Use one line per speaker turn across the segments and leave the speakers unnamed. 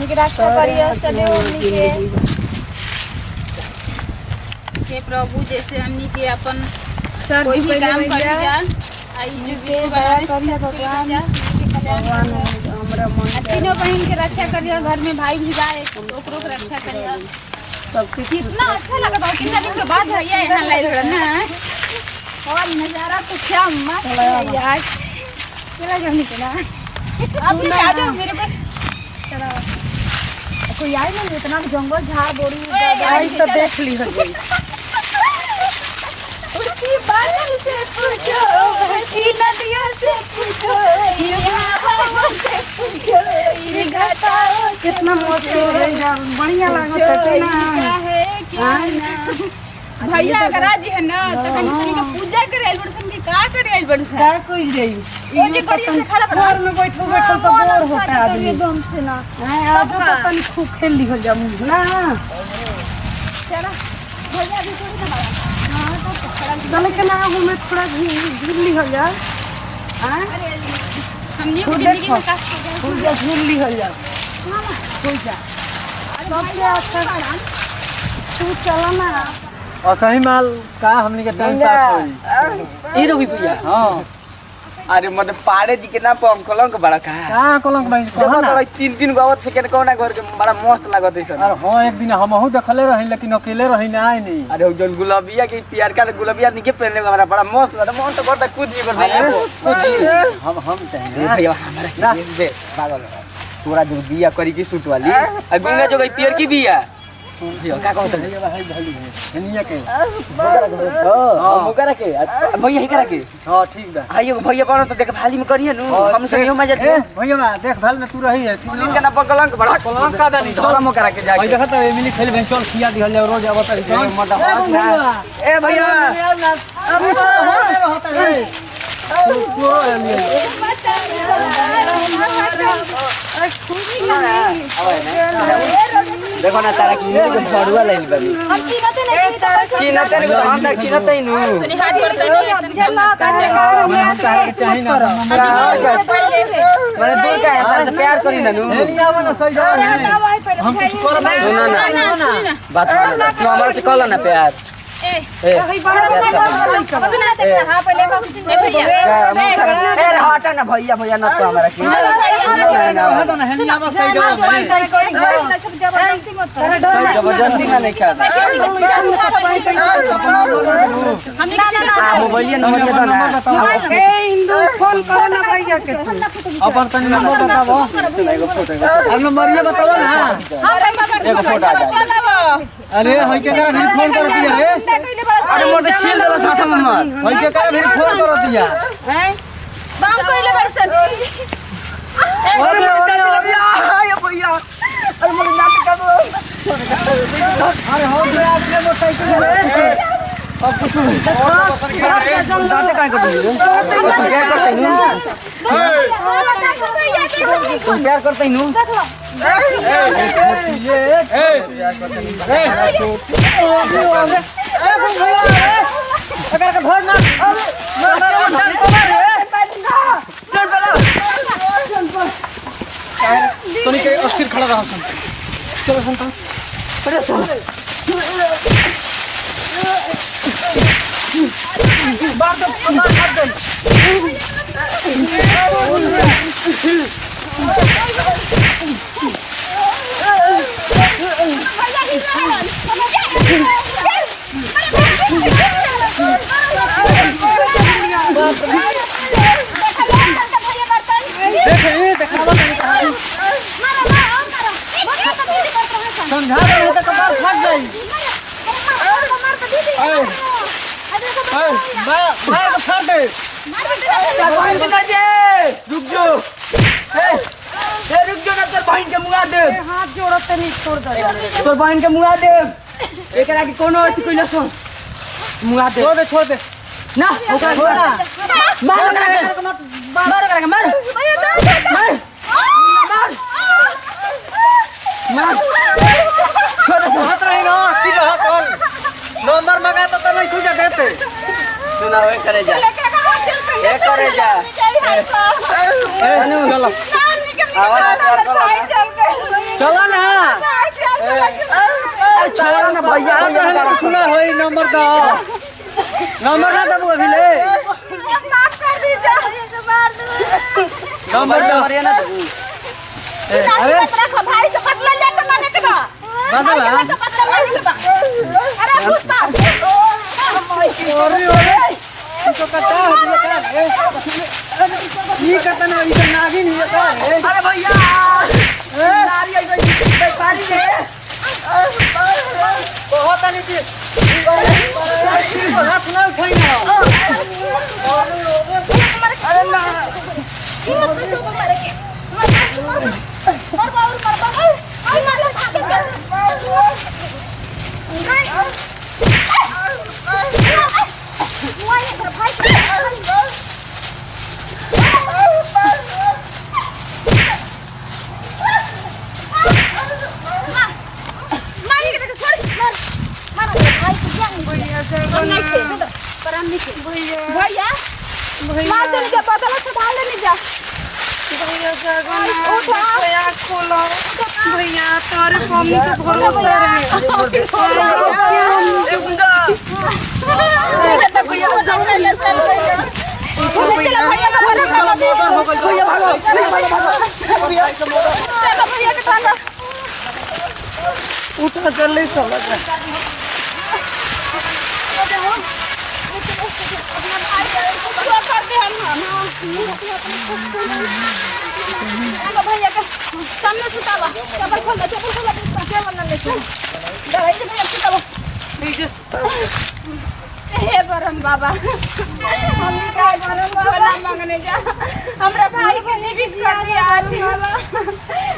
हमनी के रक्षा करियो सदैव हमनी के प्रभु जैसे हमनी के अपन कोई भी काम कर जा आई जो भी करियो भगवान के कल्याण हमरा मन तीनों बहन के रक्षा करियो घर में भाई भी जाए ओकरो के रक्षा करियो सब कितना अच्छा लगा था कितना दिन के बाद भैया यहाँ लाइल रहा ना और नजारा तो क्या मस्त है यार चला जाओ निकला आप भी आ जाओ मेरे पे चलो कोई आए ना इतना जंगल झाड़ बोरी आई तो देख ली हो गई उसकी बादल से पूछो बहती नदियों से पूछो ये हवा से पूछो ये घटाओ कितना मस्त है बढ़िया लागत है ना है क्या ना भैया करा जी है ना तो हम का पूजा करे आइल बड़सन के का करे आइल बड़सन का कोई रही ये कड़ी से खड़ा घर में बैठो बैठो तो बोर होता है आदमी एकदम से ना आज तो तनी खूब खेल ली हो जामु ना चला भैया भी थोड़ी ना हां तो चल के ना हूं मैं थोड़ा झूल ली हो जा हां हमनी को जिंदगी में का झूल ली हो जा कोई जा सबसे अच्छा तू चला ना
और सही माल का हमनी के टाइम पास होई
ई रवि भैया
हां
अरे मतलब पाड़े जी के नाम पर कलंक बड़ा का
कलंक भाई
देखो तो तीन गावत से केन कोना घर के बड़ा मस्त लागत है सन
अरे हां एक दिन हमहु देखले रही लेकिन अकेले रही ना आई नहीं
अरे जो गुलाबिया के प्यार का गुलाबिया निके पहनले हमारा बड़ा मस्त लगा मन तो करता कूद नहीं करता
हम चाहिए
भैया हमारा दे पागल पूरा जो बिया करी की सूट वाली आ गुंगा जो गई पियर की बिया भैया का कहत है
हनिया के
हां मुकरा के भैया ही करा के
हां ठीक बा
आइयो भैया कौन तो देख भाली में करिए नु हम संग मजा दे
भैया बा देख भाल में तू रही है
तीन का ना कलंक बड़ा
कलंक का दानी
थोड़ा मो करा के जा
भाई देखत है मिली खेल बेंचल खिया दिहल जाओ रोज आवत है
ए भैया
अरे होता है
देखो ना तारा की फड़ुआ लाइल बानी
हम चिन्हते नहीं
चिन्हते नहीं हम तक चिन्हते ही नु
सुनी हाथ जोड़ कर नहीं चला काटे
हम तारा के चाहिए ना
मैंने दूर का है से प्यार करी ना नु
नहीं आवा ना सही जाओ हम कुछ कर नहीं
सुना ना बात तू हमारे से कहला ना प्यार
ए
हटा ना भैया भैया ना तो हमारा की
हटा ना हेनी आवा सही जाओ
जबरदस्ती ना नहीं कर मोबाइल नंबर के ना
ए हिंदू फोन करो ना भैया के अपन तनी नंबर बताओ
एगो फोटो
अब नंबर ये बताओ ना
एगो फोटो आ जा
अरे हई के करा भी फोन कर दिया रे
अरे मोर छील देला साथ में मत
हई के करा भी फोन कर दिया
बांग कोइले बड़सन
अरे भैया भैया अरे मोर नाम का
अरे हो गया आपने मोटरसाइकिल रे अब कुछ
दांत काहे कर दियो तुम प्यार करते ही नु
अगर का धर ना तो नहीं के अस्थिर खड़ा रहा सुन चलो सुन तो अरे सुन बार तो मार खा दे समझा दे तो कबार फट जाई मैं तो फट दे
रुक जो रुक जो ना तेरे बहन के मुंगा दे
हाथ जोड़त नहीं छोड़ दे
तोर बहन के मुंगा दे एकरा के कोनो अथी कइला सो मुंगा दे
छोड़ दे
ना ओकरा छोड़ा मार ओकरा के मार ओकरा के मार मार मार छोड़ दे
हाथ रही ना सीधा हाथ और नंबर मंगा तो नहीं खुजा देते
सुना ओए करे जा ए करे जा
चलो
आवाज कर
चलो नंबर दो नंबर ना दबो अभी ले
माफ कर दीजिए मुझे मार दो
नंबर दो
मरिया ना तू
अरे
रखो भाई से बदला लेके माने के बा
बदला
तो बदला लेके के बा अरे पुष्पा
अरे तो कटा हो गया ये कटा ना इधर नागिन ये का है
अरे भैया नारी आई गई बेकारी रे
बहुत आनी थी हाथ ना उठाई ना
अरे ना
भैया मार देने के बदला से डाल लेने जा
भैया जगन्नाथ भैया खोलो भैया तारे मम्मी पे भरोसा उठा जल्दी चलो
भैया के सामने सुतावा चप्पल खोल दे क्या बनना ले दवाई से भैया सुतावा हे बरम बाबा हम का बरम छोला मांगने जा हमरा भाई के जीवित कर दिया आज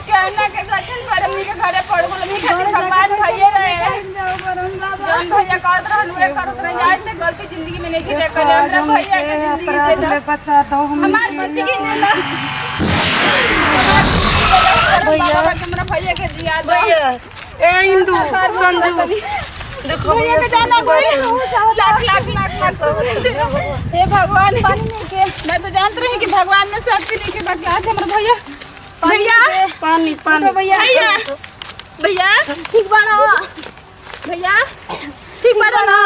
कहना के रचन बरम के घरे पड़ गेल मी खातिर भगवान भैया रहे बरम बाबा जान भैया करत रहन वे करत रह जाए ते गलती जिंदगी में नहीं की देखल हमरा भैया के जिंदगी दे दो
बचा दो
हमार जिंदगी ने ला भैया हमरा भैया के दिया दो
भैया ए इंदु संजू देखो
भैया के जाना कोई लाख लाख लाख लाख हे भगवान पानी नहीं के मैं तो जानत रही कि भगवान में शक्ति नहीं के बाकी आज हमरा भैया भैया
पानी पानी
भैया भैया ठीक बाड़ा भैया ठीक बाड़ा ना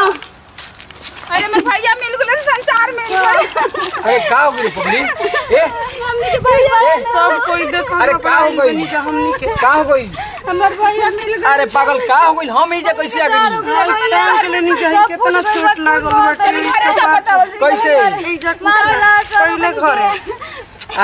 अरे मैं भैया मिल गए संसार में
अरे का हो गई पगली ए
हमने भैया
सब कोई देखो
अरे का हो गई
हमनी के
का हो गई
हमर भैया मिल गए
अरे पागल का हो गई हम ई जे कैसे आ गई
टाइम के लेनी चाहिए कितना चोट लागल बाटे
घरे सब बताओ
कैसे
ई जा पहले घरे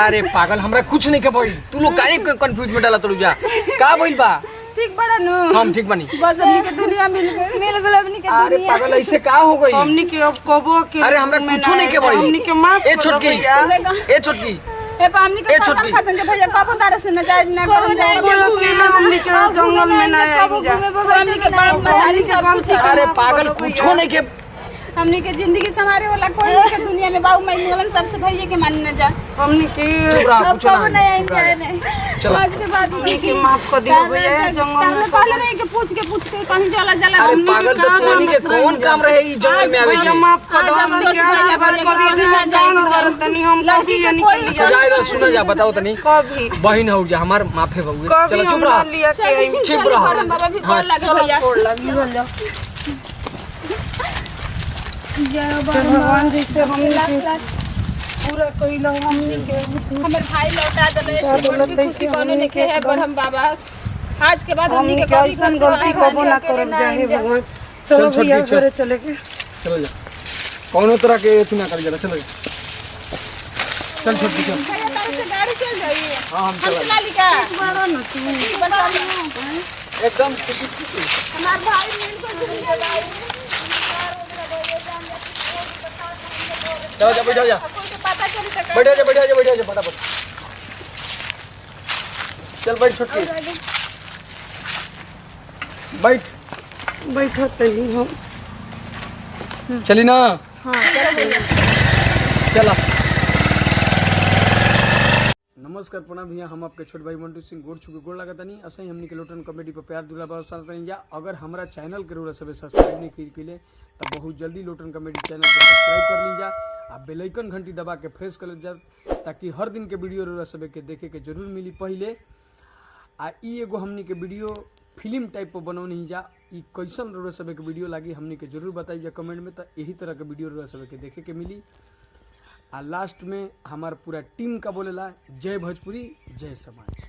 अरे पागल हमरा कुछ नहीं के बोल तू लोग काहे कंफ्यूज में डाला तू जा का बोल बा
ठीक बड़ा नु
हम ठीक बनी
बस हमनी के दुनिया मिल गई हमनी के
अरे पागल ऐसे का हो गई
हमनी के अब कबो के
अरे हमरा कुछो नहीं के बोल
हमनी के माफ
ए छोटकी ए छोटकी
ए पामनी के कसम खातन के भैया कबो तारे से न जाए न करम जाए
अकेले हमनी के जंगल में ना आएंगे जा
हमनी के बड़ा पढ़ाई सब कुछ
अरे पागल कुछो नहीं के
हमनी के जिंदगी संवारे वाला कोई नहीं के दुनिया में बाऊ मैं मिलन तब से भैया के मान न जा
हमनी के
चुप रहा कुछो नहीं चलो
आज के बाद
हमनी के माफ कर दियो भैया जंगल में
पहले नहीं के पूछ के कहीं जाला जाला
अरे पागल तो तोनी के कौन काम रहे ई जंगल में आवे
भैया माफ कर दो हमनी के आज के बाद कभी भी ना जान धर तनी हम कभी या निकल लिया
जाए रे सुना जा बताओ तनी
कभी
बहिन हो जा हमार माफे बउए
कभी
चलो चुप
हम
रहा
लिया के आई
चुप रहा
बाबा भी कॉल लगा भैया
छोड़ लगी भगवान जी से हमनी के पूरा कइलो हमनी के
हमर भाई लौटा देले से खुशी कोनो नहीं के है बरहम बाबा आज के बाद हमनी के
हमनी के ऐसा गलती कबो ना करब जाहे भगवान चलो भैया घरे चले के
चलो जा कौनो तरह के तू ना कर जा चलो चल छोटी चल
भैया तारे से गाड़ी चल जाई
हां हम चला
चला ली का
बड़ा न तू
एकदम खुशी
हमार भाई मिल को जिंदा
जाओ जा बैठ जा
कोई को पता चली सके
बैठ जा फटाफट चल बैठ छोटकी बैठ
बैठते ही हम
चली ना
हां
चला नमस्कार प्रणाम भैया हम आपके छोट भाई मंटू सिंह गोड़ छुके गोड़ लगा तनी असही हमनी के लोटन कॉमेडी पर प्यार दुला बरसात तनी जा अगर हमरा चैनल के रोरा सबे सब्सक्राइब नहीं की ले तो बहुत जल्दी लोटन कॉमेडी चैनल को सब्सक्राइब कर ली जा आ बेल आइकन घंटी दबा के फ्रेश कर जा ताकि हर दिन के वीडियो रोरा सबे के देखे के जरूर मिली पहले आ ई एगो हमनी के वीडियो फिल्म टाइप पर बनौनी जा। ई कैसन रउआ सब के वीडियो लागी हमनी के जरूर बताई जा कमेंट में। तो यही तरह के वीडियो रउआ सब के देखे के मिली। आ लास्ट में हमार पूरा टीम का बोलेला जय भोजपुरी जय समाज।